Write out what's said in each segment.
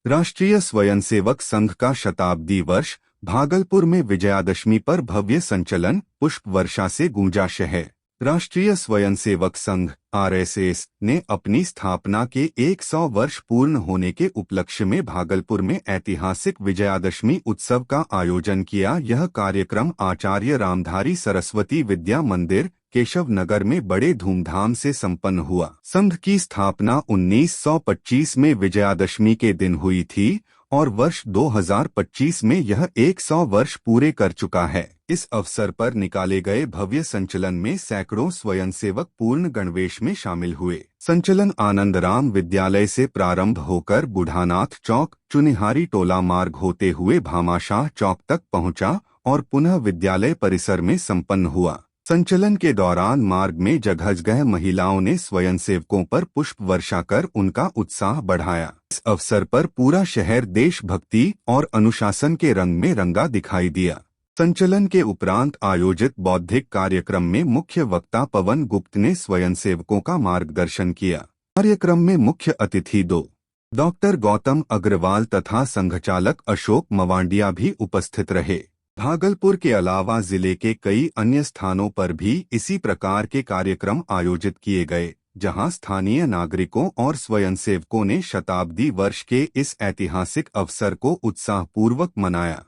राष्ट्रीय स्वयंसेवक संघ का शताब्दी वर्ष। भागलपुर में विजयादशमी पर भव्य संचलन, पुष्प वर्षा से गूंजा शहर। राष्ट्रीय स्वयंसेवक संघ (आरएसएस) ने अपनी स्थापना के 100 वर्ष पूर्ण होने के उपलक्ष्य में भागलपुर में ऐतिहासिक विजयादशमी उत्सव का आयोजन किया। यह कार्यक्रम आचार्य रामधारी सरस्वती विद्या मंदिर, केशव नगर में बड़े धूमधाम से संपन्न हुआ। संघ की स्थापना 1925 में विजयादशमी के दिन हुई थी और वर्ष 2025 में यह 100 वर्ष पूरे कर चुका है। इस अवसर पर निकाले गए भव्य संचलन में सैकड़ों स्वयंसेवक पूर्ण गणवेश में शामिल हुए। संचलन आनंदराम विद्यालय से प्रारंभ होकर बुढ़ानाथ चौक, चुनिहारी टोला मार्ग होते हुए भामाशाह चौक तक पहुंचा और पुनः विद्यालय परिसर में संपन्न हुआ। संचलन के दौरान मार्ग में जगह जगह महिलाओं ने स्वयंसेवकों पर पुष्प वर्षा कर उनका उत्साह बढ़ाया। इस अवसर पर पूरा शहर देशभक्ति और अनुशासन के रंग में रंगा दिखाई दिया। संचलन के उपरांत आयोजित बौद्धिक कार्यक्रम में मुख्य वक्ता पवन गुप्त ने स्वयंसेवकों का मार्गदर्शन किया। कार्यक्रम में मुख्य अतिथि डॉक्टर गौतम अग्रवाल तथा संघचालक अशोक मवांडिया भी उपस्थित रहे। भागलपुर के अलावा जिले के कई अन्य स्थानों पर भी इसी प्रकार के कार्यक्रम आयोजित किए गए, जहां स्थानीय नागरिकों और स्वयंसेवकों ने शताब्दी वर्ष के इस ऐतिहासिक अवसर को उत्साहपूर्वक मनाया।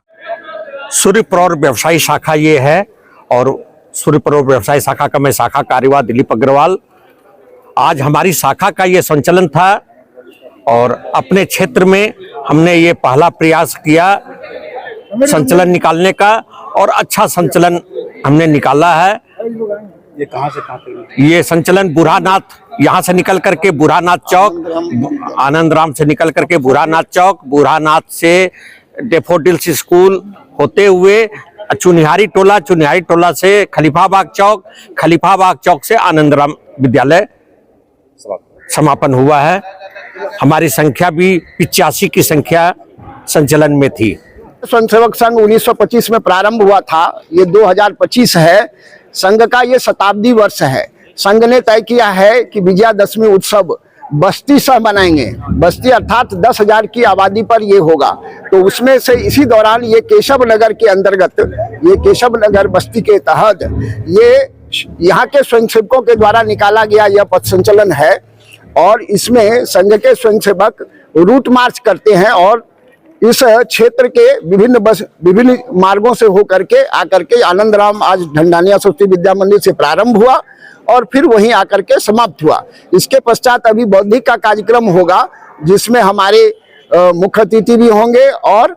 सूर्यपुर व्यवसायी शाखा ये है और सूर्यपुर व्यवसायी शाखा का मैं शाखा कार्यवाह दिलीप अग्रवाल। आज हमारी शाखा का ये संचलन था और अपने क्षेत्र में हमने ये पहला प्रयास किया संचलन निकालने का और अच्छा संचलन हमने निकाला है। ये कहाँ से कहाँ तक? ये संचलन बुढ़ानाथ यहाँ से निकल करके बुढ़ानाथ चौक, आनंदराम से निकल करके बुढ़ानाथ चौक, बुढ़ानाथ से डेफोडिल्स स्कूल होते हुए चुनिहारी टोला से खलीफाबाग चौक से आनंदराम विद्यालय समापन हुआ है। हमारी संख्या भी 85 की संख्या संचलन में थी। स्वयंसेवक संघ 1925 में प्रारंभ हुआ था, ये 2025 है। संघ का ये शताब्दी वर्ष है। संघ ने तय किया है कि विजयादशमी उत्सव बस्ती सह मनाएंगे। बस्ती अर्थात 10,000 की आबादी पर ये होगा। तो उसमें से इसी दौरान ये केशव नगर के अंतर्गत, ये केशव नगर बस्ती के तहत ये यहाँ के स्वयंसेवकों के द्वारा निकाला गया यह पथ संचलन है और इसमें संघ के स्वयंसेवक रूट मार्च करते हैं और इस क्षेत्र के विभिन्न मार्गों से होकर के आकर के आनंदराम आज ढंडानिया सरस्वती विद्या मंदिर से प्रारंभ हुआ और फिर वहीं आकर के समाप्त हुआ। इसके पश्चात अभी बौद्धिक का कार्यक्रम होगा जिसमें हमारे मुख्य अतिथि भी होंगे और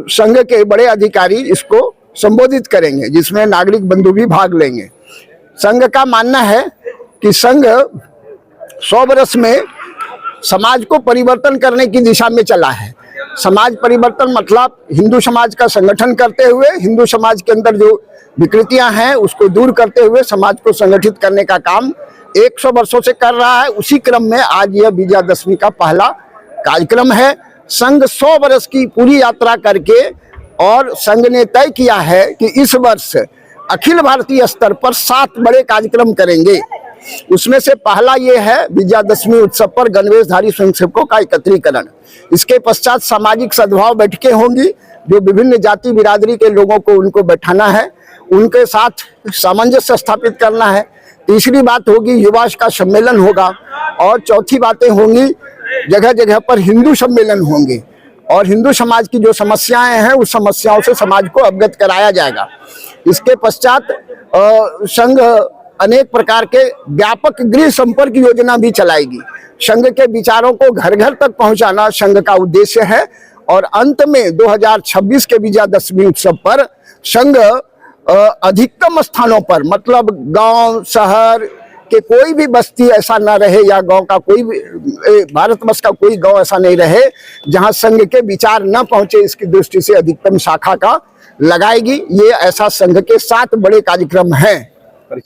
संघ के बड़े अधिकारी इसको संबोधित करेंगे, जिसमें नागरिक बंधु भी भाग लेंगे। संघ का मानना है कि संघ 100 वर्ष में समाज को परिवर्तन करने की दिशा में चला है। समाज परिवर्तन मतलब हिंदू समाज का संगठन करते हुए, हिंदू समाज के अंदर जो विकृतियां हैं उसको दूर करते हुए समाज को संगठित करने का काम 100 वर्षों से कर रहा है। उसी क्रम में आज यह विजयादशमी का पहला कार्यक्रम है। संघ 100 वर्ष की पूरी यात्रा करके और संघ ने तय किया है कि इस वर्ष अखिल भारतीय स्तर पर 7 बड़े कार्यक्रम करेंगे। उसमें से पहला ये है विजयादशमी उत्सव पर गणवेशधारी स्वयंसेवकों का एकत्रीकरण। इसके पश्चात सामाजिक सद्भाव बैठकें होंगी, जो विभिन्न जाति बिरादरी के लोगों को उनको बैठाना है, उनके साथ सामंजस्य स्थापित करना है। तीसरी बात होगी युवा का सम्मेलन होगा और चौथी बातें होंगी जगह जगह पर हिंदू सम्मेलन होंगे और हिंदू समाज की जो समस्याएं हैं उस समस्याओं से समाज को अवगत कराया जाएगा। इसके पश्चात संघ अनेक प्रकार के व्यापक गृह संपर्क योजना भी चलाएगी। संघ के विचारों को घर घर तक पहुंचाना संघ का उद्देश्य है और अंत में 2026 के विजयादशमी उत्सव पर संघ अधिकतम स्थानों पर, मतलब गांव शहर के कोई भी बस्ती ऐसा न रहे या गांव का कोई भी, भारतवर्ष का कोई गांव ऐसा नहीं रहे जहां संघ के विचार न पहुंचे, इसकी दृष्टि से अधिकतम शाखा का लगाएगी। ये ऐसा संघ के 7 बड़े कार्यक्रम हैं।